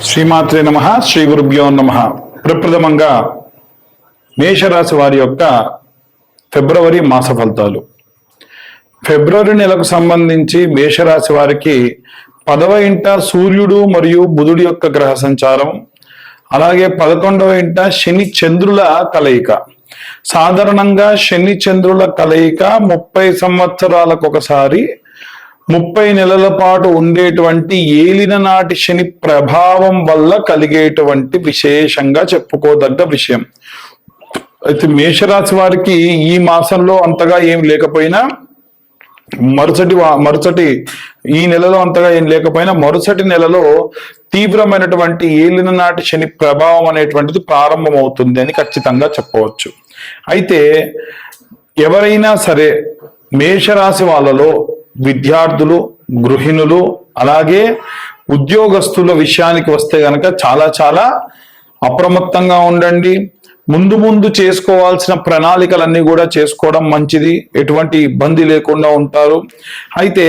శ్రీమాత్రే నమః. శ్రీ గురుభ్యో నమః. ప్రప్రథమంగా మేషరాశి వారి యొక్క ఫిబ్రవరి మాస ఫలితాలు. ఫిబ్రవరి నెలకు సంబంధించి మేషరాశి వారికి 10వ ఇంట సూర్యుడు మరియు బుధుడి యొక్క గ్రహ సంచారం, అలాగే 11వ ఇంట శని చంద్రుల కలయిక. సాధారణంగా శని చంద్రుల కలయిక 30 సంవత్సరాలకు ఒకసారి 30 నెలల పాటు ఉండేటువంటి ఏలిన నాటి శని ప్రభావం వల్ల కలిగేటువంటి విశేషంగా చెప్పుకోదగ్గ విషయం. అయితే మేషరాశి వారికి ఈ మాసంలో అంతగా ఏం లేకపోయినా మరుసటి ఈ నెలలో అంతగా ఏం లేకపోయినా మరుసటి నెలలో తీవ్రమైనటువంటి ఏలిన నాటి శని ప్రభావం అనేటువంటిది ప్రారంభమవుతుంది అని ఖచ్చితంగా చెప్పవచ్చు. అయితే ఎవరైనా సరే మేషరాశి వాళ్ళలో విద్యార్థులు, గృహిణులు, అలాగే ఉద్యోగస్తుల విషయానికి వస్తే గనక చాలా అప్రమత్తంగా ఉండండి. ముందు చేసుకోవాల్సిన ప్రణాళికలన్నీ కూడా చేసుకోవడం మంచిది, ఎటువంటి ఇబ్బంది లేకుండా ఉంటారు. అయితే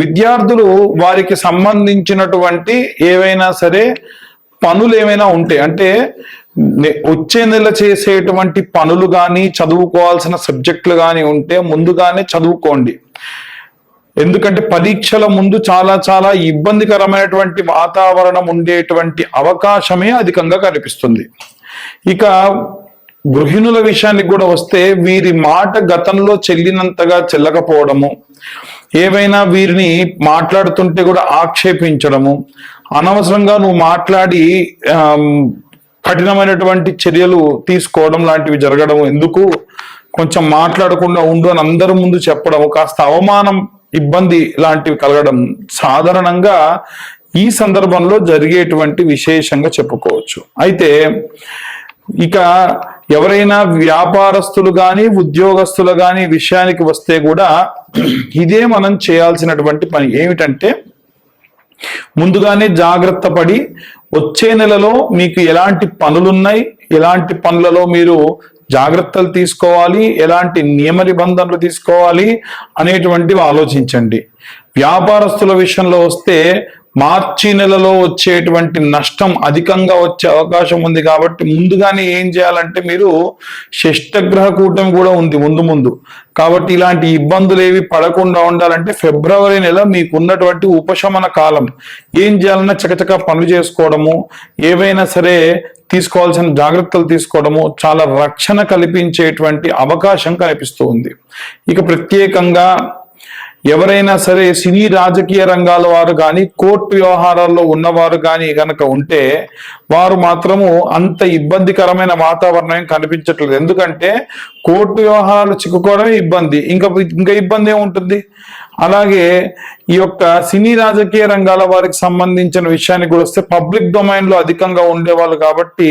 విద్యార్థులు వారికి సంబంధించినటువంటి ఏవైనా సరే పనులు ఏమైనా ఉంటే, అంటే వచ్చే నెల చేసేటువంటి పనులు కానీ చదువుకోవాల్సిన సబ్జెక్టులు కానీ ఉంటే ముందుగానే చదువుకోండి. ఎందుకంటే పరీక్షల ముందు చాలా ఇబ్బందికరమైనటువంటి వాతావరణం ఉండేటువంటి అవకాశమే అధికంగా కనిపిస్తుంది. ఇక గృహిణుల విషయానికి కూడా వస్తే వీరి మాట గతంలో చెల్లినంతగా చెల్లకపోవడము, ఏవైనా వీరిని మాట్లాడుతుంటే కూడా ఆక్షేపించడము, అనవసరంగా నువ్వు మాట్లాడి కఠినమైనటువంటి చర్యలు తీసుకోవడం లాంటివి జరగడం, ఎందుకు కొంచెం మాట్లాడకుండా ఉండు అని అందరి ముందు చెప్పడం, కాస్త అవమానం, ఇబ్బంది లాంటివి కలగడం సాధారణంగా ఈ సందర్భంలో జరిగేటువంటి విశేషంగా చెప్పుకోవచ్చు. అయితే ఇక ఎవరైనా వ్యాపారస్తులు కానీ ఉద్యోగస్తులు కానీ విషయానికి వస్తే కూడా ఇదే మనం చేయాల్సినటువంటి పని. ఏమిటంటే ముందుగానే జాగ్రత్త పడి వచ్చే నెలలో మీకు ఎలాంటి పనులున్నాయి, ఎలాంటి పనులలో మీరు జాగ్రత్తలు తీసుకోవాలి, ఎలాంటి నియమ నిబంధనలు తీసుకోవాలి అనేటువంటివి ఆలోచించండి. వ్యాపారస్తుల విషయంలో వస్తే మార్చి నెలలో వచ్చేటువంటి నష్టం అధికంగా వచ్చే అవకాశం ఉంది. కాబట్టి ముందుగానే ఏం చేయాలంటే మీరు షష్టగ్రహ కూటమి కూడా ఉంది ముందు. కాబట్టి ఇలాంటి ఇబ్బందులు ఏవి పడకుండా ఉండాలంటే ఫిబ్రవరి నెల మీకున్నటువంటి ఉపశమన కాలం. ఏం చేయాలన్నా చకచకా పనులు చేసుకోవడము, ఏవైనా సరే తీసుకోవాల్సిన జాగ్రత్తలు తీసుకోవడము చాలా రక్షణ కల్పించేటువంటి అవకాశం కనిపిస్తూ ఉంది. ఇక ప్రత్యేకంగా ఎవరైనా సరే సినీ రాజకీయ రంగాల వారు కానీ కోర్టు వ్యవహారాల్లో ఉన్నవారు కానీ కనుక ఉంటే వారు మాత్రము అంత ఇబ్బందికరమైన వాతావరణం కనిపించట్లేదు. ఎందుకంటే కోర్టు వ్యవహారాలు చిక్కుకోవడమే ఇబ్బంది, ఇంకా ఇబ్బంది ఏముంటుంది. అలాగే ఈ యొక్క సినీ రాజకీయ రంగాల వారికి సంబంధించిన విషయానికి కూడా వస్తే పబ్లిక్ డొమైన్ లో అధికంగా ఉండేవాళ్ళు కాబట్టి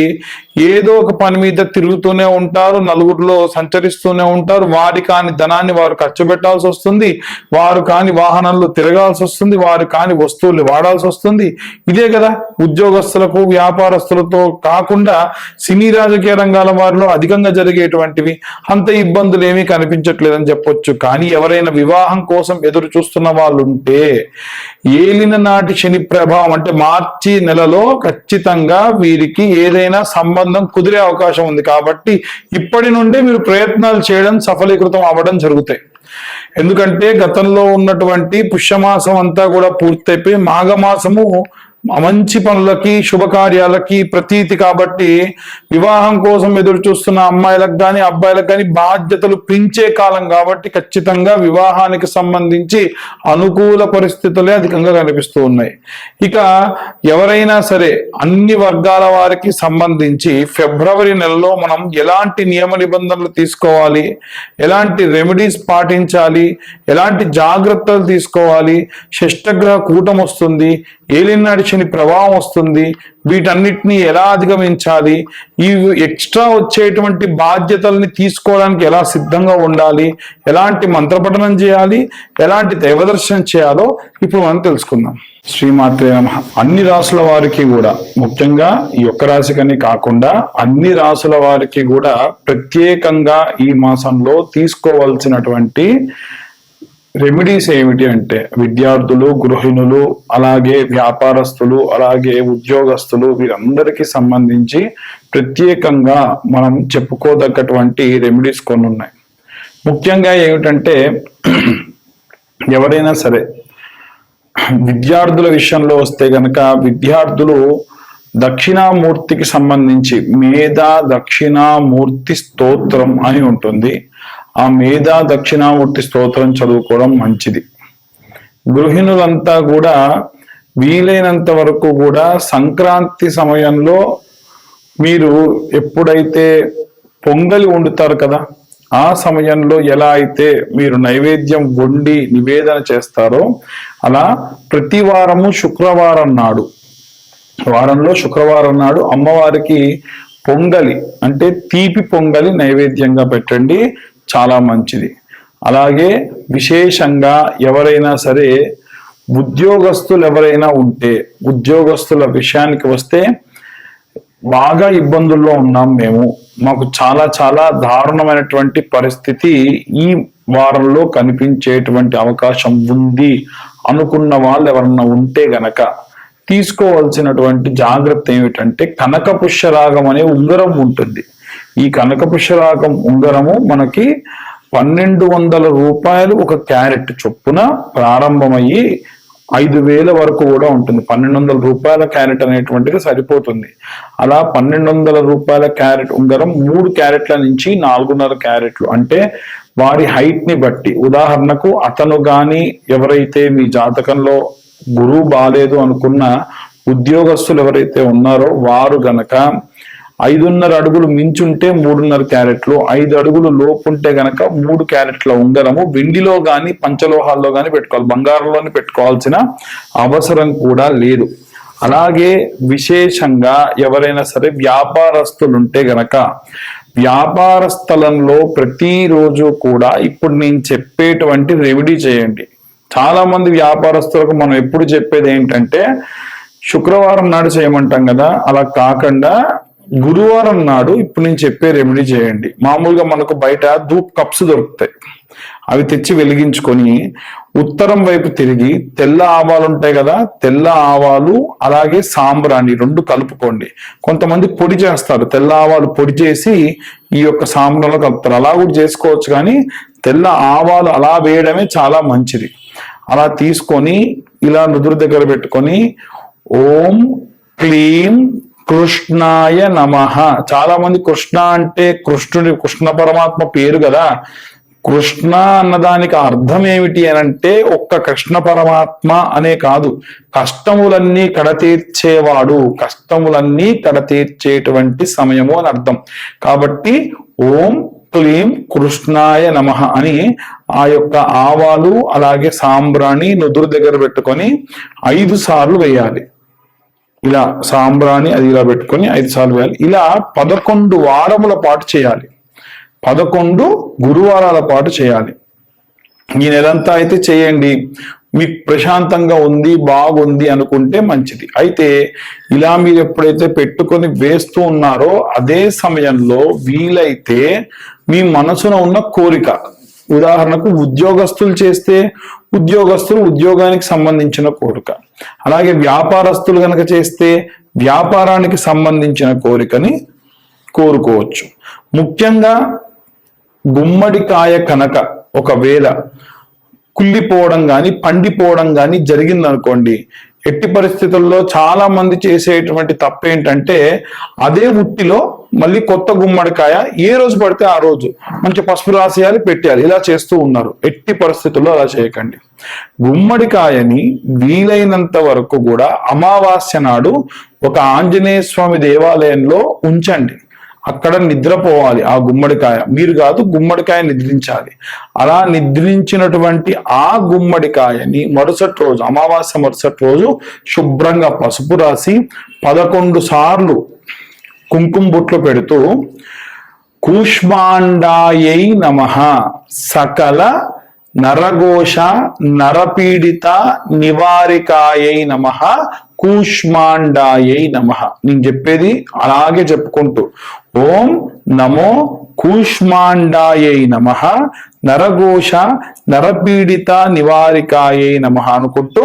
ఏదో ఒక పని మీద తిరుగుతూనే ఉంటారు, నలుగురిలో సంచరిస్తూనే ఉంటారు. వారి కాని ధనాన్ని వారు ఖర్చు పెట్టాల్సి వస్తుంది, వారు కాని వాహనాల్లో తిరగాల్సి వస్తుంది, వారు కాని వస్తువులు వాడాల్సి వస్తుంది. ఇదే కదా ఉద్యోగస్తులకు, వ్యాపారస్తులతో కాకుండా సినీ రాజకీయ రంగాల వారిలో అధికంగా జరిగేటువంటివి. అంత ఇబ్బందులు ఏమీ కనిపించట్లేదని చెప్పొచ్చు. కానీ ఎవరైనా వివాహం కోసం ఎదురు చూస్తున్న వాళ్ళు ఉంటే ఏలిన నాటి శని ప్రభావం అంటే మార్చి నెలలో ఖచ్చితంగా వీరికి ఏదైనా సంబంధం కుదిరే అవకాశం ఉంది. కాబట్టి ఇప్పటి నుండే మీరు ప్రయత్నాలు చేయడం సఫలీకృతం అవ్వడం జరుగుతాయి. ఎందుకంటే గతంలో ఉన్నటువంటి పుష్యమాసం అంతా కూడా పూర్తయిపోయి మాఘమాసము మంచి పనులకి, శుభకార్యాలకి ప్రతీతి. కాబట్టి వివాహం కోసం ఎదురు చూస్తున్న అమ్మాయిలకు కానీ అబ్బాయిలకు కానీ బాధ్యతలు పెంచే కాలం కాబట్టి ఖచ్చితంగా వివాహానికి సంబంధించి అనుకూల పరిస్థితులే అధికంగా కనిపిస్తూ ఉన్నాయి. ఇక ఎవరైనా సరే అన్ని వర్గాల వారికి సంబంధించి ఫిబ్రవరి నెలలో మనం ఎలాంటి నియమ నిబంధనలు తీసుకోవాలి, ఎలాంటి రెమెడీస్ పాటించాలి, ఎలాంటి జాగ్రత్తలు తీసుకోవాలి, షష్టగ్రహ కూటం వస్తుంది, ఏలినాటి శని ప్రభావం వస్తుంది, వీటన్నిటిని ఎలా అధిగమించాలి, ఈ ఎక్స్ట్రా వచ్చేటువంటి బాధ్యతల్ని తీసుకోవడానికి ఎలా సిద్ధంగా ఉండాలి, ఎలాంటి మంత్రపఠనం చేయాలి, ఎలాంటి దైవదర్శనం చేయాలో ఇప్పుడు మనం తెలుసుకుందాం. శ్రీమాత్రే నమః. అన్ని రాసుల వారికి కూడా, ముఖ్యంగా ఈ ఒక్క రాశికని కాకుండా అన్ని రాసుల వారికి కూడా ప్రత్యేకంగా ఈ మాసంలో తీసుకోవాల్సినటువంటి రెమెడీస్ ఏమిటి అంటే విద్యార్థులు, గృహిణులు, అలాగే వ్యాపారస్తులు, అలాగే ఉద్యోగస్తులు వీరందరికీ సంబంధించి ప్రత్యేకంగా మనం చెప్పుకోదగ్గటువంటి రెమెడీస్ కొన్ని ఉన్నాయి. ముఖ్యంగా ఏమిటంటే ఎవరైనా సరే విద్యార్థుల విషయంలో వస్తే గనక విద్యార్థులు దక్షిణామూర్తికి సంబంధించి మేధా దక్షిణామూర్తి స్తోత్రం అని ఉంటుంది. ఆ మేధా దక్షిణామూర్తి స్తోత్రం చదువుకోవడం మంచిది. గృహిణులంతా కూడా వీలైనంత వరకు కూడా సంక్రాంతి సమయంలో మీరు ఎప్పుడైతే పొంగలి వండుతారు కదా, ఆ సమయంలో ఎలా అయితే మీరు నైవేద్యం వండి నివేదన చేస్తారో అలా ప్రతి వారము శుక్రవారం నాడు, వారంలో శుక్రవారం నాడు అమ్మవారికి పొంగలి అంటే తీపి పొంగలి నైవేద్యంగా పెట్టండి, చాలా మంచిది. అలాగే విశేషంగా ఎవరైనా సరే ఉద్యోగస్తులు ఎవరైనా ఉంటే, ఉద్యోగస్తుల విషయానికి వస్తే బాగా ఇబ్బందుల్లో ఉన్నాం మేము, మాకు చాలా చాలా దారుణమైనటువంటి పరిస్థితి ఈ వారంలో కనిపించేటువంటి అవకాశం ఉంది అనుకున్న వాళ్ళు ఎవరన్నా ఉంటే గనక తీసుకోవాల్సినటువంటి జాగ్రత్త ఏమిటంటే కనకపుష్యరాగం అనే ఉంగరం ఉంటుంది. ఈ కనకపుష్యరాగం ఉంగరము మనకి 1200 రూపాయలు ఒక క్యారెట్ చొప్పున ప్రారంభమయ్యి 5000 వరకు కూడా ఉంటుంది. 1200 రూపాయల క్యారెట్ అనేటువంటిది సరిపోతుంది. అలా 1200 రూపాయల క్యారెట్ ఉంగరం 3 క్యారెట్ల నుంచి 4.5 క్యారెట్లు, అంటే వారి హైట్ ని బట్టి, ఉదాహరణకు అతను గాని ఎవరైతే మీ జాతకంలో గురువు బాలేదు అనుకున్న ఉద్యోగస్తులు ఎవరైతే ఉన్నారో వారు గనక 5.5 అడుగులు మించుంటే 3.5 క్యారెట్లు, 5 అడుగులు లోపు ఉంటే గనక 3 క్యారెట్ల ఉంగరము వెండిలో గాని పంచలోహాల్లో గాని పెట్టుకోవాలి, బంగారంలోని పెట్టుకోవాల్సిన అవసరం కూడా లేదు. అలాగే విశేషంగా ఎవరైనా సరే వ్యాపారస్తులు ఉంటే గనక వ్యాపార స్థలంలో ప్రతిరోజు కూడా ఇప్పుడు నేను చెప్పేటువంటి రెమెడీ చేయండి. చాలా మంది వ్యాపారస్తులకు మనం ఎప్పుడు చెప్పేది ఏంటంటే శుక్రవారం నాడు చేయమంటాం కదా, అలా కాకుండా గురువారం నాడు ఇప్పుడు నేను చెప్పే రెమెడీ చేయండి. మామూలుగా మనకు బయట ధూప్ కప్స్ దొరుకుతాయి, అవి తెచ్చి వెలిగించుకొని ఉత్తరం వైపు తిరిగి తెల్ల ఆవాలు ఉంటాయి కదా, తెల్ల ఆవాలు అలాగే సాంబ్రాణి 2 కలుపుకోండి. కొంతమంది పొడి చేస్తారు, తెల్ల ఆవాలు పొడి చేసి ఈ యొక్క సాంబ్రాణిలో కలుపుతారు, అలా కూడా చేసుకోవచ్చు. కానీ తెల్ల ఆవాలు అలా వేయడమే చాలా మంచిది. అలా తీసుకొని ఇలా నుదురు దగ్గర పెట్టుకొని ఓం క్లీం కృష్ణాయ నమః. చాలా మంది కృష్ణ అంటే కృష్ణ పరమాత్మ పేరు కదా, కృష్ణ అన్నదానికి అర్థం ఏమిటి అని అంటే ఒక్క కృష్ణ పరమాత్మ అనే కాదు, కష్టములన్నీ కడతీర్చేవాడు, కష్టములన్నీ కడతీర్చేటువంటి సమయము అని అర్థం. కాబట్టి ఓం క్లీం కృష్ణాయ నమః అని ఆ యొక్క ఆవాలు అలాగే సాంబ్రాణి నుదురు దగ్గర పెట్టుకొని 5 సార్లు వేయాలి. ఇలా సాంబ్రాణి అది ఇలా పెట్టుకొని 5 సార్లు వేయాలి. ఇలా 11 వారముల పాటు చేయాలి, 11 గురువారాల పాటు చేయాలి. ఈ నెలంతా అయితే చేయండి, మీకు ప్రశాంతంగా ఉంది బాగుంది అనుకుంటే మంచిది. అయితే ఇలా మీరు ఎప్పుడైతే పెట్టుకొని వేస్తూ ఉన్నారో అదే సమయంలో వీలైతే మీ మనసున ఉన్న కోరిక, ఉదాహరణకు ఉద్యోగస్తులు చేస్తే ఉద్యోగస్తులు ఉద్యోగానికి సంబంధించిన కోరిక, అలాగే వ్యాపారస్తులు కనుక చేస్తే వ్యాపారానికి సంబంధించిన కోరికని కోరుకోవచ్చు. ముఖ్యంగా గుమ్మడికాయ కనుక ఒకవేళ కుళ్ళిపోవడం కానీ పండిపోవడం కానీ జరిగిందనుకోండి, ఎట్టి పరిస్థితుల్లో చాలా మంది చేసేటువంటి తప్పేంటంటే అదే ఉట్టిలో మళ్ళీ కొత్త గుమ్మడికాయ ఏ రోజు పడితే ఆ రోజు మంచి పసుపు రాసేయాలి పెట్టేయాలి, ఇలా చేస్తూ ఉన్నారు. ఎట్టి పరిస్థితుల్లో అలా చేయకండి. గుమ్మడికాయని వీలైనంత వరకు కూడా అమావాస్య నాడు ఒక ఆంజనేయ స్వామి దేవాలయంలో ఉంచండి, అక్కడ నిద్రపోవాలి ఆ గుమ్మడికాయ, మీరు కాదు గుమ్మడికాయ నిద్రించాలి. అలా నిద్రించినటువంటి ఆ గుమ్మడికాయని మరుసటి రోజు అమావాస్య మరుసటి రోజు శుభ్రంగా పసుపు రాసి 11 సార్లు కుంకుమ బొట్లు పెడుతూ కూష్మాండాయై నమః సకల నరఘోష నరపీడిత నివారికాయై నమః కూష్మాండాయై నమః. నేను చెప్పేది అలాగే చెప్పుకుంటూ ఓం నమో కూష్మాండాయై నమః నరఘోష నరపీడిత నివారికాయే నమః అనుకుంటూ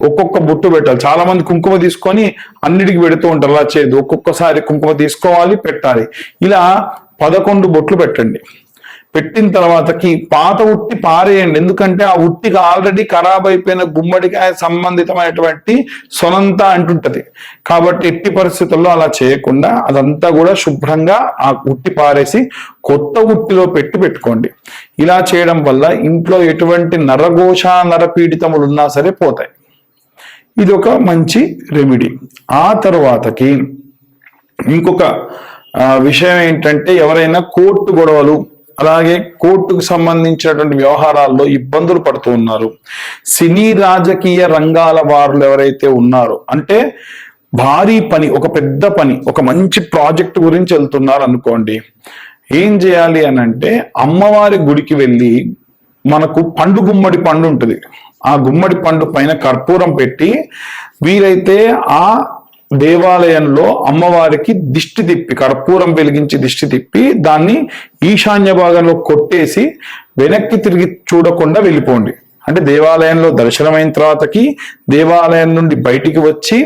ఒక్కొక్క బొట్టు పెట్టాలి. చాలా మంది కుంకుమ తీసుకొని అన్నిటికి పెడుతూ ఉంటారు. అలా చేయదు, ఒక్కొక్కసారి కుంకుమ తీసుకోవాలి, పెట్టాలి. ఇలా 11 బొట్లు పెట్టండి. పెట్టిన తర్వాతకి పాత ఉట్టి పారేయండి. ఎందుకంటే ఆ ఉట్టికి ఆల్రెడీ ఖరాబ్ అయిపోయిన గుమ్మడికాయ సంబంధితమైనటువంటి సొనంతా అంటుంటది. కాబట్టి ఎట్టి పరిస్థితుల్లో అలా చేయకుండా అదంతా కూడా శుభ్రంగా ఆ ఉట్టి పారేసి కొత్త ఉట్టిలో పెట్టుకోండి. ఇలా చేయడం వల్ల ఇంట్లో ఎటువంటి నరఘోష నరపీడితములు ఉన్నా సరే పోతాయి. ఇది ఒక మంచి రెమెడీ. ఆ తర్వాతకి ఇంకొక విషయం ఏంటంటే, ఎవరైనా కోర్టు గొడవలు అలాగే కోర్టుకు సంబంధించినటువంటి వ్యవహారాల్లో ఇబ్బందులు పడుతూ ఉన్నారు, సినీ రాజకీయ రంగాల వారు ఎవరైతే ఉన్నారో, అంటే భారీ పని, ఒక పెద్ద పని, ఒక మంచి ప్రాజెక్ట్ గురించి వెళ్తున్నారు అనుకోండి, ఏం చేయాలి అని అంటే, అమ్మవారి గుడికి వెళ్ళి మనకు గుమ్మడి పండు ఉంటుంది, ఆ గుమ్మడి పండు పైన కర్పూరం పెట్టి వీరైతే ఆ దేవాలయంలో అమ్మవారికి దిష్టి తిప్పి, కర్పూరం వెలిగించి దిష్టి తిప్పి దాన్ని ఈశాన్య భాగంలో కొట్టేసి వెనక్కి తిరిగి చూడకుండా వెళ్ళిపోండి. అంటే దేవాలయంలో దర్శనమైన తర్వాతకి దేవాలయం నుండి బయటికి వచ్చి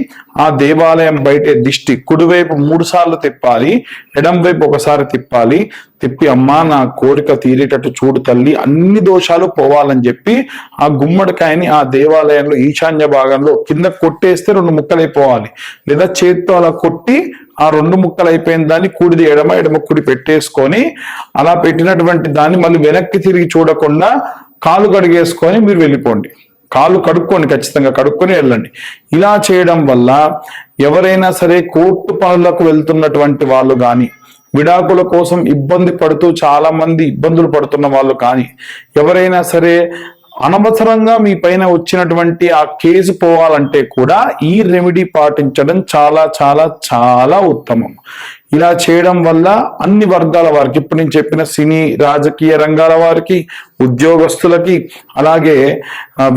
ఆ దేవాలయం బయట దిష్టి కుడివైపు 3 సార్లు తిప్పాలి, ఎడం వైపు ఒకసారి తిప్పాలి. తిప్పి అమ్మా నా కోరిక తీరేటట్టు చూడు తల్లి, అన్ని దోషాలు పోవాలని చెప్పి ఆ గుమ్మడికాయని ఆ దేవాలయంలో ఈశాన్య భాగంలో కింద కొట్టేస్తే 2 ముక్కలైపోవాలి. లేదా చేత్తో అలా కొట్టి ఆ 2 ముక్కలు అయిపోయిన దాన్ని కుడిది ఎడమ కుడి పెట్టేసుకొని అలా పెట్టినటువంటి దాన్ని మళ్ళీ వెనక్కి తిరిగి చూడకుండా కాలు కడిగేసుకొని మీరు వెళ్ళిపోండి. కాలు కడుక్కోండి, ఖచ్చితంగా కడుక్కొని వెళ్ళండి. ఇలా చేయడం వల్ల ఎవరైనా సరే కోర్టు పనులకు వెళ్తున్నటువంటి వాళ్ళు కానీ, విడాకుల కోసం ఇబ్బంది పడుతూ చాలా మంది ఇబ్బందులు పడుతున్న వాళ్ళు కానీ, ఎవరైనా సరే అనవసరంగా మీ పైన వచ్చినటువంటి ఆ కేసు పోవాలంటే కూడా ఈ రెమెడీ పాటించడం చాలా చాలా చాలా ఉత్తమం. ఇలా చేయడం వల్ల అన్ని వర్గాల వారికి, ఇప్పుడు నేను చెప్పిన సినీ రాజకీయ రంగాల వారికి, ఉద్యోగస్తులకి, అలాగే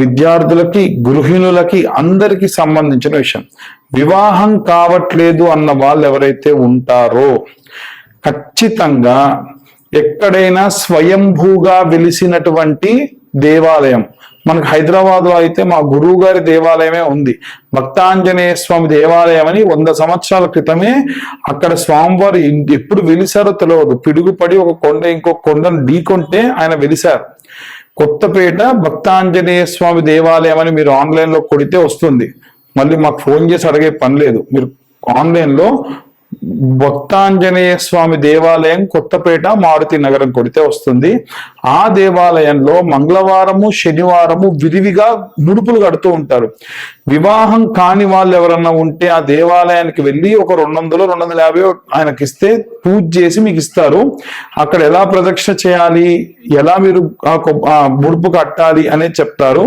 విద్యార్థులకి, గృహిణులకి, అందరికి సంబంధించిన విషయం. వివాహం కావట్లేదు అన్న వాళ్ళు ఎవరైతే ఉంటారో ఖచ్చితంగా ఎక్కడైనా స్వయంభూగా వెలిసినటువంటి దేవాలయం, మనకు హైదరాబాద్ లో అయితే మా గురువు గారి దేవాలయమే ఉంది, భక్తాంజనేయ స్వామి దేవాలయం అని 100 సంవత్సరాల క్రితమే అక్కడ స్వామివారు ఎప్పుడు వెలిసారో తెలియదు, పిడుగుపడి ఒక కొండ ఇంకో కొండను ఢీకొంటే ఆయన వెలిసారు. కొత్తపేట భక్తాంజనేయ స్వామి దేవాలయం అని మీరు ఆన్లైన్ లో కొడితే వస్తుంది. మళ్ళీ మాకు ఫోన్ చేసి అడిగే పని లేదు, మీరు ఆన్లైన్ లో భక్తాంజనేయ స్వామి దేవాలయం కొత్తపేట మారుతి నగరం కొడితే వస్తుంది. ఆ దేవాలయంలో మంగళవారము శనివారము విరివిగా ముడుపులు కడుతూ ఉంటారు. వివాహం కాని వాళ్ళు ఎవరన్నా ఉంటే ఆ దేవాలయానికి వెళ్ళి ఒక 200-250 ఆయనకి ఇస్తే పూజ చేసి మీకు ఇస్తారు. అక్కడ ఎలా ప్రదక్షిణ చేయాలి, ఎలా మీరు ఆ ముడుపు కట్టాలి అనేది చెప్తారు.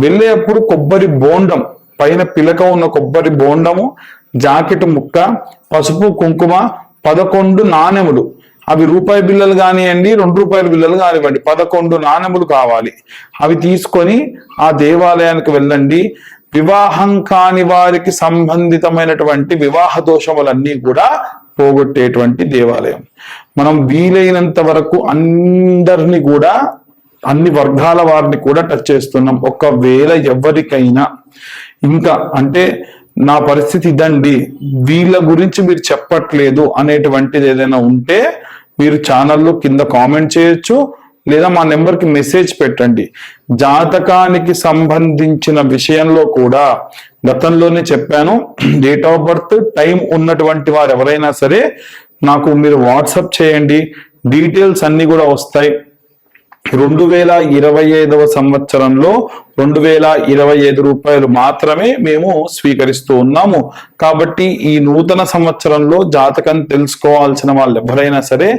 వెళ్ళేప్పుడు కొబ్బరి బోండం, పైన పిలక ఉన్న కొబ్బరి బోండము, జాకెట్ ముక్క, పసుపు కుంకుమ, 11 నాణెములు, అవి రూపాయి బిల్లలు కానివ్వండి, 2 రూపాయల బిల్లలు కానివ్వండి, 11 నాణెములు కావాలి. అవి తీసుకొని ఆ దేవాలయానికి వెళ్ళండి. వివాహం కాని వారికి సంబంధితమైనటువంటి వివాహ దోషములన్నీ కూడా పోగొట్టేటువంటి దేవాలయం. మనం వీలైనంత వరకు అందరినీ కూడా, అన్ని వర్గాల వారిని కూడా టచ్ చేస్తున్నాం. ఒకవేళ ఎవరికైనా ఇంకా అంటే నా పరిస్థితి ఇదండి, వీళ్ళ గురించి మీరు చెప్పట్లేదు అనేటువంటిది ఏదైనా ఉంటే మీరు ఛానల్లో కింద కామెంట్ చేయొచ్చు, లేదా మా నెంబర్కి మెసేజ్ పెట్టండి. జాతకానికి సంబంధించిన విషయంలో కూడా గతంలోనే చెప్పాను, డేట్ ఆఫ్ బర్త్ టైం ఉన్నటువంటి వారు ఎవరైనా సరే నాకు మీరు వాట్సాప్ చేయండి, డీటెయిల్స్ అన్ని కూడా వస్తాయి. 2025వ సంవత్సరంలో 2025 రూపాయలు మాత్రమే మేము స్వీకరిస్తూ ఉన్నాము. కాబట్టి ఈ నూతన సంవత్సరంలో జాతకం తెలుసుకోవాల్సిన వాళ్ళు ఎవరైనా సరే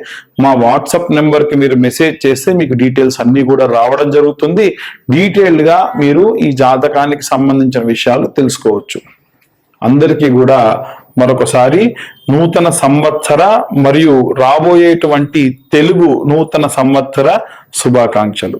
మా వాట్సాప్ నెంబర్కి మీరు మెసేజ్ చేస్తే మీకు డీటెయిల్స్ అన్ని కూడా రావడం జరుగుతుంది. డీటెయిల్డ్ గా మీరు ఈ జాతకానికి సంబంధించిన విషయాలు తెలుసుకోవచ్చు. అందరికీ కూడా మరొకసారి నూతన సంవత్సర మరియు రాబోయేటువంటి తెలుగు నూతన సంవత్సర శుభాకాంక్షలు.